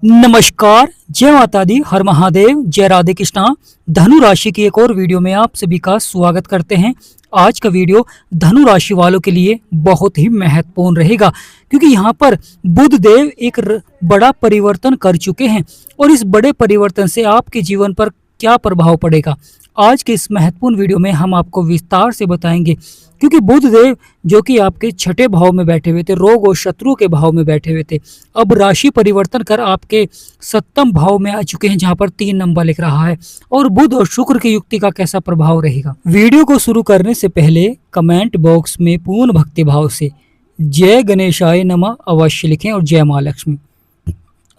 नमस्कार, जय माता दी, हर महादेव, जय राधे कृष्णा। धनु राशि की एक और वीडियो में आप सभी का स्वागत करते हैं। आज का वीडियो धनु राशि वालों के लिए बहुत ही महत्वपूर्ण रहेगा, क्योंकि यहाँ पर बुध देव एक बड़ा परिवर्तन कर चुके हैं और इस बड़े परिवर्तन से आपके जीवन पर क्या प्रभाव पड़ेगा, आज के इस महत्वपूर्ण वीडियो में हम आपको विस्तार से बताएंगे। क्योंकि बुध देव जो कि आपके छठे भाव में बैठे हुए थे, रोग और शत्रु के भाव में बैठे हुए थे, अब राशि परिवर्तन कर आपके सप्तम भाव में आ चुके हैं, जहां पर 3 नंबर लिख रहा है। और बुध और शुक्र की युक्ति का कैसा प्रभाव रहेगा। वीडियो को शुरू करने से पहले कमेंट बॉक्स में पूर्ण भक्ति भाव से जय गणेशाय नमः अवश्य लिखें और जय मां लक्ष्मी।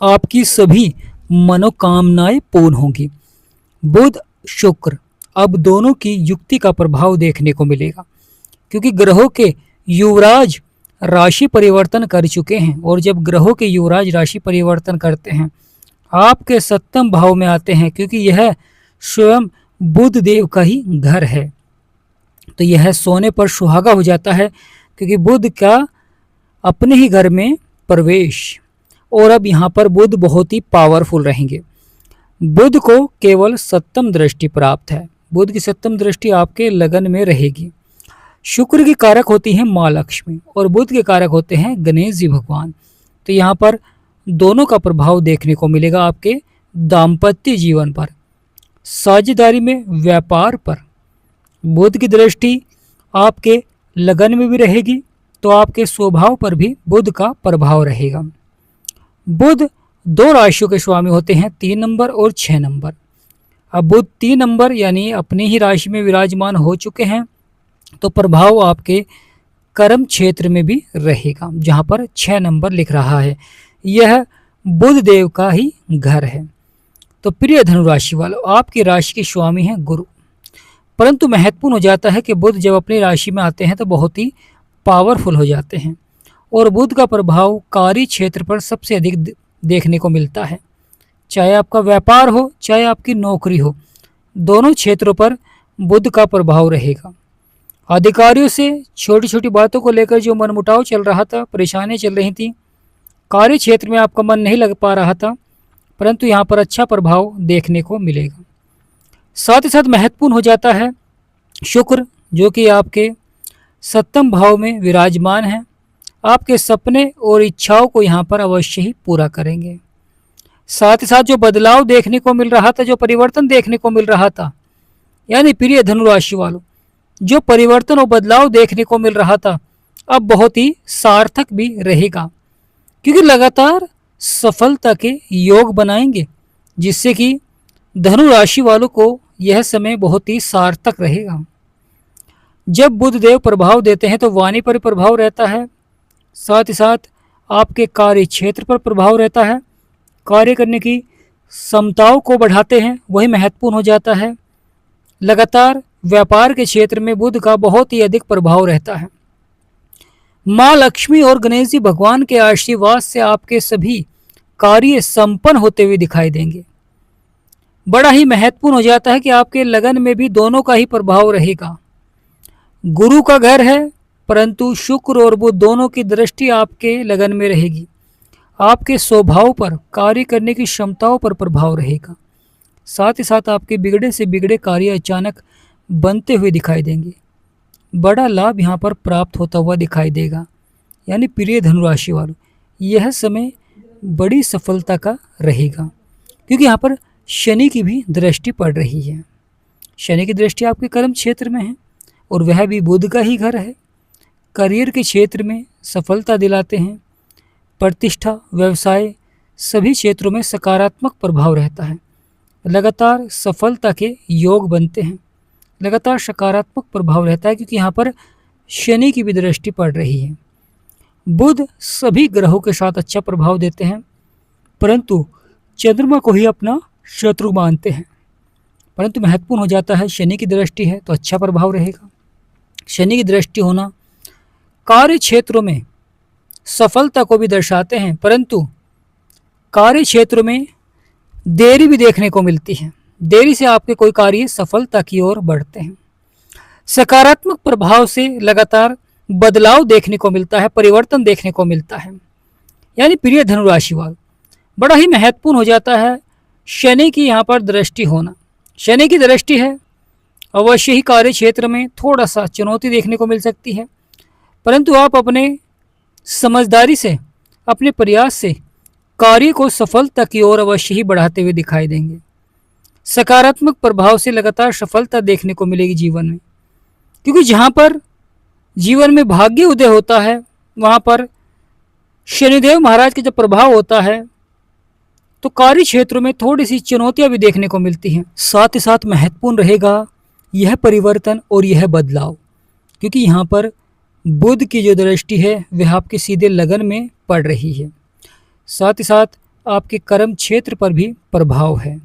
आपकी सभी मनोकामनाएं पूर्ण होंगी। बुध शुक्र अब दोनों की युक्ति का प्रभाव देखने को मिलेगा, क्योंकि ग्रहों के युवराज राशि परिवर्तन कर चुके हैं। और जब ग्रहों के युवराज राशि परिवर्तन करते हैं, आपके सप्तम भाव में आते हैं, क्योंकि यह स्वयं बुध देव का ही घर है, तो यह सोने पर सुहागा हो जाता है, क्योंकि बुध का अपने ही घर में प्रवेश। और अब यहाँ पर बुध बहुत ही पावरफुल रहेंगे। बुध को केवल सप्तम दृष्टि प्राप्त है। बुध की सप्तम दृष्टि आपके लगन में रहेगी। शुक्र की कारक होती है माँ लक्ष्मी और बुध के कारक होते हैं गणेश जी भगवान। तो यहाँ पर दोनों का प्रभाव देखने को मिलेगा आपके दाम्पत्य जीवन पर, साझेदारी में, व्यापार पर। बुध की दृष्टि आपके लगन में भी रहेगी, तो आपके स्वभाव पर भी बुध का प्रभाव रहेगा। बुध 2 राशियों के स्वामी होते हैं, 3 नंबर और 6 नंबर। अब बुध 3 नंबर यानी अपनी ही राशि में विराजमान हो चुके हैं, तो प्रभाव आपके कर्म क्षेत्र में भी रहेगा, जहां पर 6 नंबर लिख रहा है। यह बुध देव का ही घर है। तो प्रिय धनु राशि वालों, आपकी राशि के स्वामी हैं गुरु। परंतु महत्वपूर्ण हो जाता है कि बुध जब अपनी राशि में आते हैं तो बहुत ही पावरफुल हो जाते हैं, और बुध का प्रभाव कार्य क्षेत्र पर सबसे अधिक देखने को मिलता है। चाहे आपका व्यापार हो, चाहे आपकी नौकरी हो, दोनों क्षेत्रों पर बुध का प्रभाव रहेगा। अधिकारियों से छोटी छोटी बातों को लेकर जो मनमुटाव चल रहा था, परेशानियां चल रही थी, कार्य क्षेत्र में आपका मन नहीं लग पा रहा था, परंतु यहाँ पर अच्छा प्रभाव देखने को मिलेगा। साथ ही साथ महत्वपूर्ण हो जाता है शुक्र, जो कि आपके सप्तम भाव में विराजमान है। आपके सपने और इच्छाओं को यहाँ पर अवश्य ही पूरा करेंगे। साथ ही साथ जो बदलाव देखने को मिल रहा था, जो परिवर्तन देखने को मिल रहा था, यानी प्रिय धनु राशि वालों, जो परिवर्तन और बदलाव देखने को मिल रहा था, अब बहुत ही सार्थक भी रहेगा, क्योंकि लगातार सफलता के योग बनाएंगे, जिससे कि धनु राशि वालों को यह समय बहुत ही सार्थक रहेगा। जब बुध देव प्रभाव देते हैं तो वाणी पर प्रभाव रहता है, साथ ही साथ आपके कार्य क्षेत्र पर प्रभाव रहता है। कार्य करने की क्षमताओं को बढ़ाते हैं, वही महत्वपूर्ण हो जाता है। लगातार व्यापार के क्षेत्र में बुध का बहुत ही अधिक प्रभाव रहता है। माँ लक्ष्मी और गणेश जी भगवान के आशीर्वाद से आपके सभी कार्य संपन्न होते हुए दिखाई देंगे। बड़ा ही महत्वपूर्ण हो जाता है कि आपके लगन में भी दोनों का ही प्रभाव रहेगा। गुरु का घर है, परंतु शुक्र और बुध दोनों की दृष्टि आपके लगन में रहेगी। आपके स्वभाव पर, कार्य करने की क्षमताओं पर प्रभाव रहेगा। साथ ही साथ आपके बिगड़े से बिगड़े कार्य अचानक बनते हुए दिखाई देंगे। बड़ा लाभ यहाँ पर प्राप्त होता हुआ दिखाई देगा। यानी प्रिय धनु राशि वालों, यह समय बड़ी सफलता का रहेगा, क्योंकि यहाँ पर शनि की भी दृष्टि पड़ रही है। शनि की दृष्टि आपके कर्म क्षेत्र में है, और वह भी बुध का ही घर है। करियर के क्षेत्र में सफलता दिलाते हैं। प्रतिष्ठा, व्यवसाय, सभी क्षेत्रों में सकारात्मक प्रभाव रहता है। लगातार सफलता के योग बनते हैं, लगातार सकारात्मक प्रभाव रहता है, क्योंकि यहाँ पर शनि की भी दृष्टि पड़ रही है। बुध सभी ग्रहों के साथ अच्छा प्रभाव देते हैं, परंतु चंद्रमा को ही अपना शत्रु मानते हैं। परंतु महत्वपूर्ण हो जाता है शनि की दृष्टि है तो अच्छा प्रभाव रहेगा। शनि की दृष्टि होना कार्य क्षेत्रों में सफलता को भी दर्शाते हैं, परंतु कार्य क्षेत्रों में देरी भी देखने को मिलती है। देरी से आपके कोई कार्य सफलता की ओर बढ़ते हैं। सकारात्मक प्रभाव से लगातार बदलाव देखने को मिलता है, परिवर्तन देखने को मिलता है। यानी प्रिय धनु राशि वालों, बड़ा ही महत्वपूर्ण हो जाता है शनि की यहाँ पर दृष्टि होना। शनि की दृष्टि है, अवश्य ही कार्य क्षेत्र में थोड़ा सा चुनौती देखने को मिल सकती है, परंतु आप अपने समझदारी से, अपने प्रयास से कार्य को सफलता की ओर अवश्य ही बढ़ाते हुए दिखाई देंगे। सकारात्मक प्रभाव से लगातार सफलता देखने को मिलेगी जीवन में, क्योंकि जहाँ पर जीवन में भाग्य उदय होता है वहाँ पर शनिदेव महाराज का जब प्रभाव होता है तो कार्य क्षेत्रों में थोड़ी सी चुनौतियां भी देखने को मिलती हैं। साथ ही साथ महत्वपूर्ण रहेगा यह परिवर्तन और यह बदलाव, क्योंकि यहाँ पर बुध की जो दृष्टि है वह आपके सीधे लगन में पड़ रही है। साथ ही साथ आपके कर्म क्षेत्र पर भी प्रभाव है।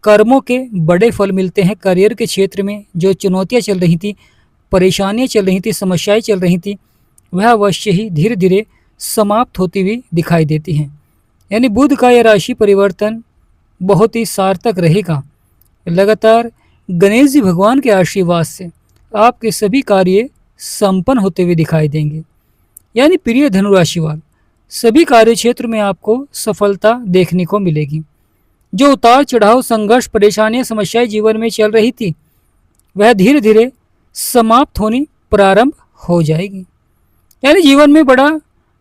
कर्मों के बड़े फल मिलते हैं। करियर के क्षेत्र में जो चुनौतियां चल रही थी, परेशानियां चल रही थी, समस्याएं चल रही थी, वह अवश्य ही धीरे धीरे समाप्त होती हुई दिखाई देती हैं। यानी बुध का यह राशि परिवर्तन बहुत ही सार्थक रहेगा। लगातार गणेश जी भगवान के आशीर्वाद से आपके सभी कार्य संपन्न होते हुए दिखाई देंगे। यानी प्रिय धनु राशि वाले, सभी कार्य क्षेत्र में आपको सफलता देखने को मिलेगी। जो उतार चढ़ाव, संघर्ष, परेशानियां, समस्याएं जीवन में चल रही थी वह धीरे धीरे समाप्त होनी प्रारंभ हो जाएगी। यानी जीवन में बड़ा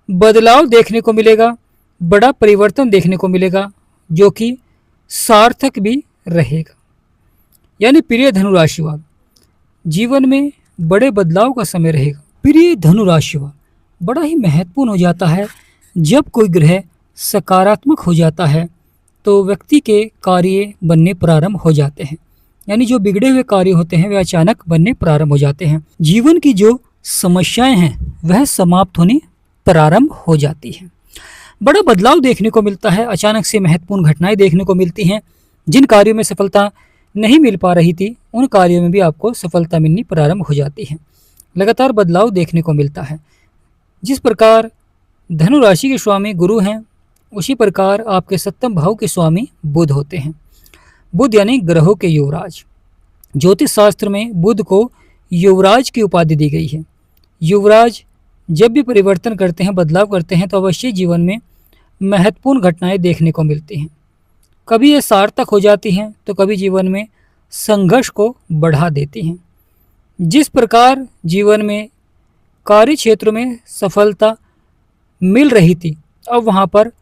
बदलाव देखने को मिलेगा, बड़ा परिवर्तन देखने को मिलेगा, जो कि सार्थक भी रहेगा। यानी प्रिय धनु राशि वाले, जीवन में बड़े बदलाव का समय रहेगा। प्रिय धनु राशि वाले, बड़ा ही महत्वपूर्ण हो जाता है जब कोई ग्रह सकारात्मक हो जाता है तो व्यक्ति के कार्य बनने प्रारंभ हो जाते हैं। यानी जो बिगड़े हुए कार्य होते हैं वे अचानक बनने प्रारंभ हो जाते हैं। जीवन की जो समस्याएं हैं वह समाप्त होने प्रारंभ हो जाती हैं। बड़ा बदलाव देखने को मिलता है। अचानक से महत्वपूर्ण घटनाएं देखने को मिलती हैं। जिन कार्यों में सफलता नहीं मिल पा रही थी उन कार्यों में भी आपको सफलता मिलनी प्रारंभ हो जाती है। लगातार बदलाव देखने को मिलता है। जिस प्रकार धनु राशि के स्वामी गुरु हैं, उसी प्रकार आपके सप्तम भाव के स्वामी बुध होते हैं। बुध यानी ग्रहों के युवराज। ज्योतिष शास्त्र में बुध को युवराज की उपाधि दी गई है। युवराज जब भी परिवर्तन करते हैं, बदलाव करते हैं तो अवश्य जीवन में महत्वपूर्ण घटनाएं देखने को मिलती हैं। कभी ये सार्थक हो जाती हैं तो कभी जीवन में संघर्ष को बढ़ा देती हैं। जिस प्रकार जीवन में कार्य क्षेत्र में सफलता मिल रही थी, अब वहाँ पर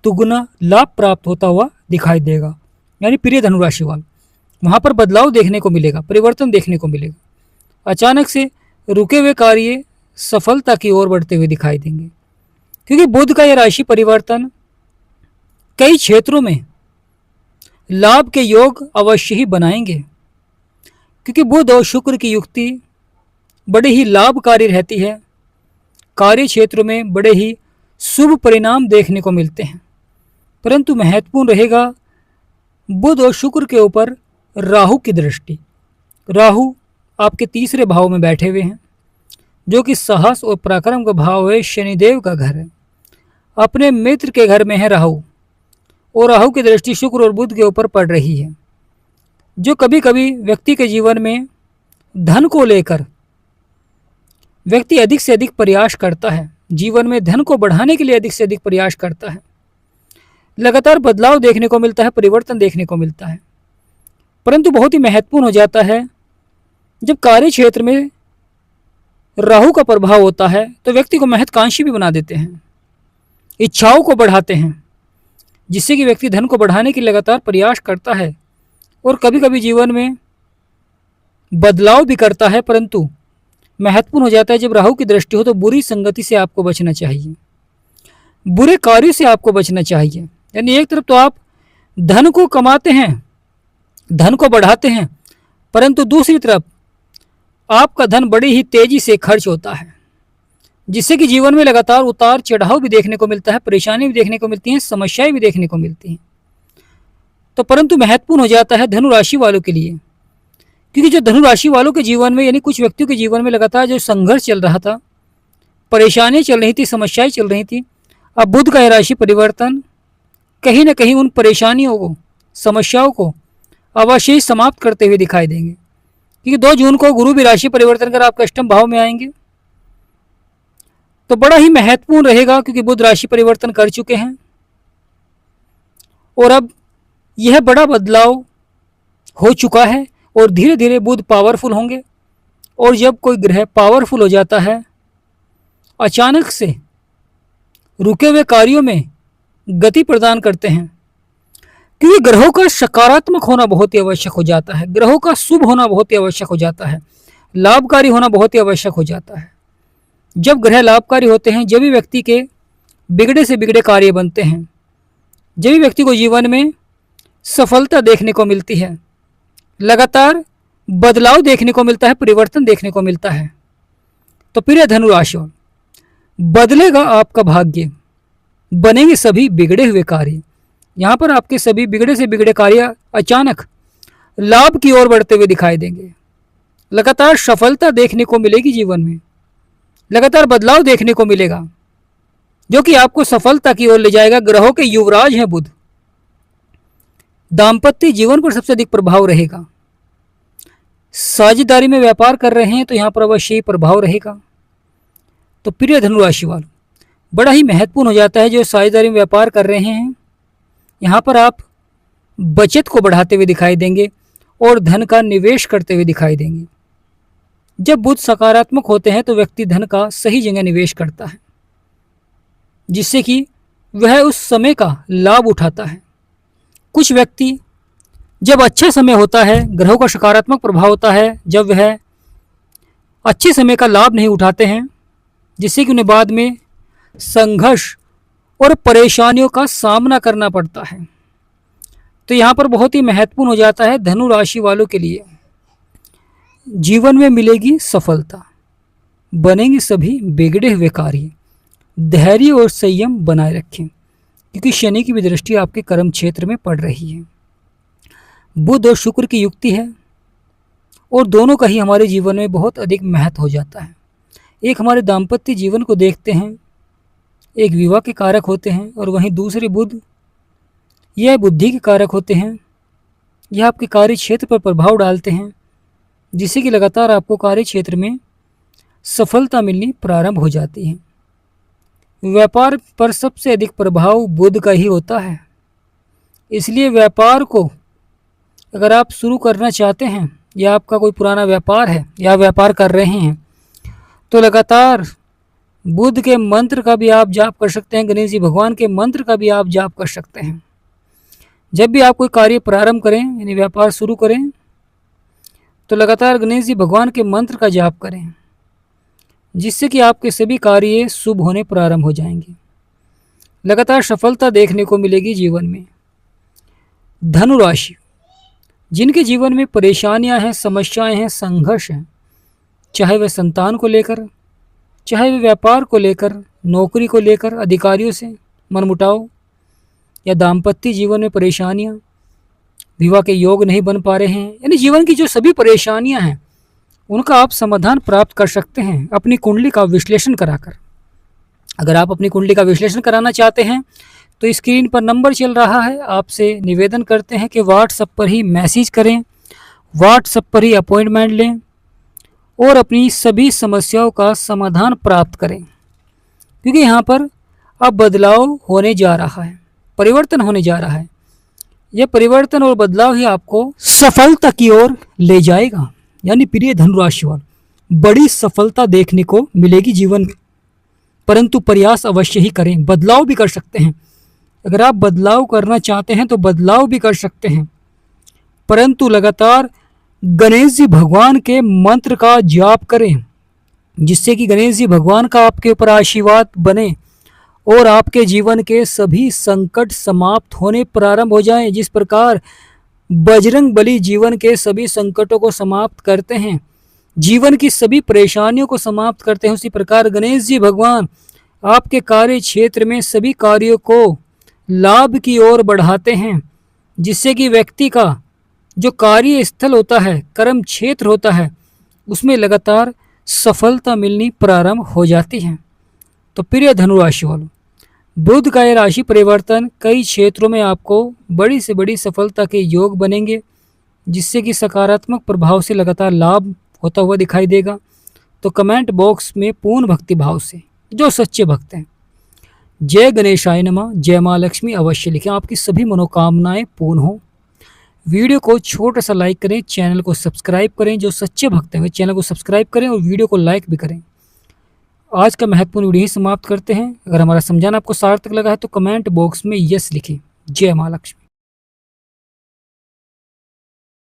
दुगुना लाभ प्राप्त होता हुआ दिखाई देगा। यानी प्रिय धनु राशि वाले, वहाँ पर बदलाव देखने को मिलेगा, परिवर्तन देखने को मिलेगा। अचानक से रुके हुए कार्य सफलता की ओर बढ़ते हुए दिखाई देंगे, क्योंकि बुध का यह राशि परिवर्तन कई क्षेत्रों में लाभ के योग अवश्य ही बनाएंगे। क्योंकि बुध और शुक्र की युक्ति बड़े ही लाभकारी रहती है। कार्य क्षेत्र में बड़े ही शुभ परिणाम देखने को मिलते हैं। परंतु महत्वपूर्ण रहेगा बुध और शुक्र के ऊपर राहु की दृष्टि। राहु आपके तीसरे भाव में बैठे हुए हैं, जो कि साहस और पराक्रम का भाव है। शनिदेव का घर है, अपने मित्र के घर में है राहु, और राहु की दृष्टि शुक्र और बुध के ऊपर पड़ रही है, जो कभी कभी व्यक्ति के जीवन में धन को लेकर व्यक्ति अधिक से अधिक प्रयास करता है। जीवन में धन को बढ़ाने के लिए अधिक से अधिक प्रयास करता है। लगातार बदलाव देखने को मिलता है, परिवर्तन देखने को मिलता है। परंतु बहुत ही महत्वपूर्ण हो जाता है जब कार्य क्षेत्र में राहु का प्रभाव होता है तो व्यक्ति को महत्वाकांक्षी भी बना देते हैं, इच्छाओं को बढ़ाते हैं, जिससे कि व्यक्ति धन को बढ़ाने के लगातार प्रयास करता है और कभी कभी जीवन में बदलाव भी करता है। परंतु महत्वपूर्ण हो जाता है जब राहु की दृष्टि हो तो बुरी संगति से आपको बचना चाहिए, बुरे कार्यों से आपको बचना चाहिए। यानी एक तरफ तो आप धन को कमाते हैं, धन को बढ़ाते हैं, परंतु दूसरी तरफ आपका धन बड़ी ही तेजी से खर्च होता है, जिससे कि जीवन में लगातार उतार चढ़ाव भी देखने को मिलता है, परेशानी भी देखने को मिलती हैं, समस्याएं भी देखने को मिलती हैं। तो परंतु महत्वपूर्ण हो जाता है धनु राशि वालों के लिए, क्योंकि जो धनु राशि वालों के जीवन में, यानी कुछ व्यक्तियों के जीवन में लगातार जो संघर्ष चल रहा था, परेशानियां चल रही थी, समस्याएं चल रही थी, अब बुध का राशि परिवर्तन कहीं ना कहीं उन परेशानियों को, समस्याओं को अवश्य ही समाप्त करते हुए दिखाई देंगे। क्योंकि 2 जून को गुरु भी राशि परिवर्तन कर आपके अष्टम भाव में आएंगे, तो बड़ा ही महत्वपूर्ण रहेगा, क्योंकि बुध राशि परिवर्तन कर चुके हैं। और अब यह बड़ा बदलाव हो चुका है और धीरे धीरे बुध पावरफुल होंगे। और जब कोई ग्रह पावरफुल हो जाता है, अचानक से रुके हुए कार्यों में गति प्रदान करते हैं, क्योंकि ग्रहों का सकारात्मक होना बहुत ही आवश्यक हो जाता है, ग्रहों का शुभ होना बहुत ही आवश्यक हो जाता है, लाभकारी होना बहुत ही आवश्यक हो जाता है। जब ग्रह लाभकारी होते हैं, जब भी व्यक्ति के बिगड़े से बिगड़े कार्य बनते हैं, जब भी व्यक्ति को जीवन में सफलता देखने को मिलती है, लगातार बदलाव देखने को मिलता है, परिवर्तन देखने को मिलता है। तो प्रिय धनु राशि, बदलेगा आपका भाग्य, बनेंगे सभी बिगड़े हुए कार्य। यहाँ पर आपके सभी बिगड़े से बिगड़े कार्य अचानक लाभ की ओर बढ़ते हुए दिखाई देंगे। लगातार सफलता देखने को मिलेगी जीवन में, लगातार बदलाव देखने को मिलेगा, जो कि आपको सफलता की ओर ले जाएगा। ग्रहों के युवराज हैं बुध। दाम्पत्य जीवन पर सबसे अधिक प्रभाव रहेगा। साझेदारी में व्यापार कर रहे हैं तो यहाँ पर अवश्य ही प्रभाव रहेगा। तो प्रिय धनु राशि वालों, बड़ा ही महत्वपूर्ण हो जाता है जो साझेदारी में व्यापार कर रहे हैं। यहाँ पर आप बचत को बढ़ाते हुए दिखाई देंगे और धन का निवेश करते हुए दिखाई देंगे। जब बुध सकारात्मक होते हैं तो व्यक्ति धन का सही जगह निवेश करता है, जिससे कि वह उस समय का लाभ उठाता है। कुछ व्यक्ति जब अच्छा समय होता है, ग्रहों का सकारात्मक प्रभाव होता है, जब वह अच्छे समय का लाभ नहीं उठाते हैं, जिससे कि उन्हें बाद में संघर्ष और परेशानियों का सामना करना पड़ता है। तो यहाँ पर बहुत ही महत्वपूर्ण हो जाता है धनु राशि वालों के लिए, जीवन में मिलेगी सफलता, बनेंगे सभी बिगड़े हुए कार्य। धैर्य और संयम बनाए रखें, क्योंकि शनि की भी दृष्टि आपके कर्म क्षेत्र में पड़ रही है। बुध और शुक्र की युक्ति है और दोनों का ही हमारे जीवन में बहुत अधिक महत्व हो जाता है। एक हमारे दाम्पत्य जीवन को देखते हैं, एक विवाह के कारक होते हैं, और वहीं दूसरे बुध यह बुद्धि के कारक होते हैं। यह आपके कार्य क्षेत्र पर प्रभाव डालते हैं, जिससे कि लगातार आपको कार्य क्षेत्र में सफलता मिलनी प्रारंभ हो जाती है। व्यापार पर सबसे अधिक प्रभाव बुध का ही होता है, इसलिए व्यापार को अगर आप शुरू करना चाहते हैं या आपका कोई पुराना व्यापार है या व्यापार कर रहे हैं, तो लगातार बुध के मंत्र का भी आप जाप कर सकते हैं, गणेश जी भगवान के मंत्र का भी आप जाप कर सकते हैं। जब भी आप कोई कार्य प्रारंभ करें यानी व्यापार शुरू करें, तो लगातार गणेश जी भगवान के मंत्र का जाप करें, जिससे कि आपके सभी कार्य शुभ होने प्रारंभ हो जाएंगे। लगातार सफलता देखने को मिलेगी जीवन में। धनु राशि, जिनके जीवन में परेशानियां हैं, समस्याएं हैं, संघर्ष हैं, चाहे वह संतान को लेकर, चाहे वह व्यापार को लेकर, नौकरी को लेकर, अधिकारियों से मनमुटाव, या दाम्पत्य जीवन में परेशानियां, विवाह के योग नहीं बन पा रहे हैं, यानी जीवन की जो सभी परेशानियां हैं उनका आप समाधान प्राप्त कर सकते हैं अपनी कुंडली का विश्लेषण कराकर। अगर आप अपनी कुंडली का विश्लेषण कराना चाहते हैं तो स्क्रीन पर नंबर चल रहा है, आपसे निवेदन करते हैं कि व्हाट्सएप पर ही मैसेज करें, व्हाट्सएप पर ही अपॉइंटमेंट लें और अपनी सभी समस्याओं का समाधान प्राप्त करें, क्योंकि यहाँ पर अब बदलाव होने जा रहा है, परिवर्तन होने जा रहा है। यह परिवर्तन और बदलाव ही आपको सफलता की ओर ले जाएगा। यानी प्रिय धनु राशि वालों, बड़ी सफलता देखने को मिलेगी जीवन में, परंतु प्रयास अवश्य ही करें। बदलाव भी कर सकते हैं, अगर आप बदलाव करना चाहते हैं तो बदलाव भी कर सकते हैं, परंतु लगातार गणेश जी भगवान के मंत्र का जाप करें, जिससे कि गणेश जी भगवान का आपके ऊपर आशीर्वाद बने और आपके जीवन के सभी संकट समाप्त होने प्रारंभ हो जाएं। जिस प्रकार बजरंग बली जीवन के सभी संकटों को समाप्त करते हैं, जीवन की सभी परेशानियों को समाप्त करते हैं, उसी प्रकार गणेश जी भगवान आपके कार्य क्षेत्र में सभी कार्यों को लाभ की ओर बढ़ाते हैं, जिससे कि व्यक्ति का जो कार्य स्थल होता है, कर्म क्षेत्र होता है, उसमें लगातार सफलता मिलनी प्रारंभ हो जाती है। तो प्रिय धनु राशि वालों, बुध का यह राशि परिवर्तन कई क्षेत्रों में आपको बड़ी से बड़ी सफलता के योग बनेंगे, जिससे कि सकारात्मक प्रभाव से लगातार लाभ होता हुआ दिखाई देगा। तो कमेंट बॉक्स में पूर्ण भक्ति भाव से, जो सच्चे भक्त हैं, जय गणेशाय नमः, जय माँ लक्ष्मी अवश्य लिखें, आपकी सभी मनोकामनाएं पूर्ण हो। वीडियो को छोटा सा लाइक करें, चैनल को सब्सक्राइब करें, जो सच्चे भक्त हैं वे चैनल को सब्सक्राइब करें और वीडियो को लाइक भी करें। आज का महत्वपूर्ण वीडियो ही समाप्त करते हैं। अगर हमारा समझाना आपको सार्थक लगा है तो कमेंट बॉक्स में यस लिखें। जय माँ लक्ष्मी।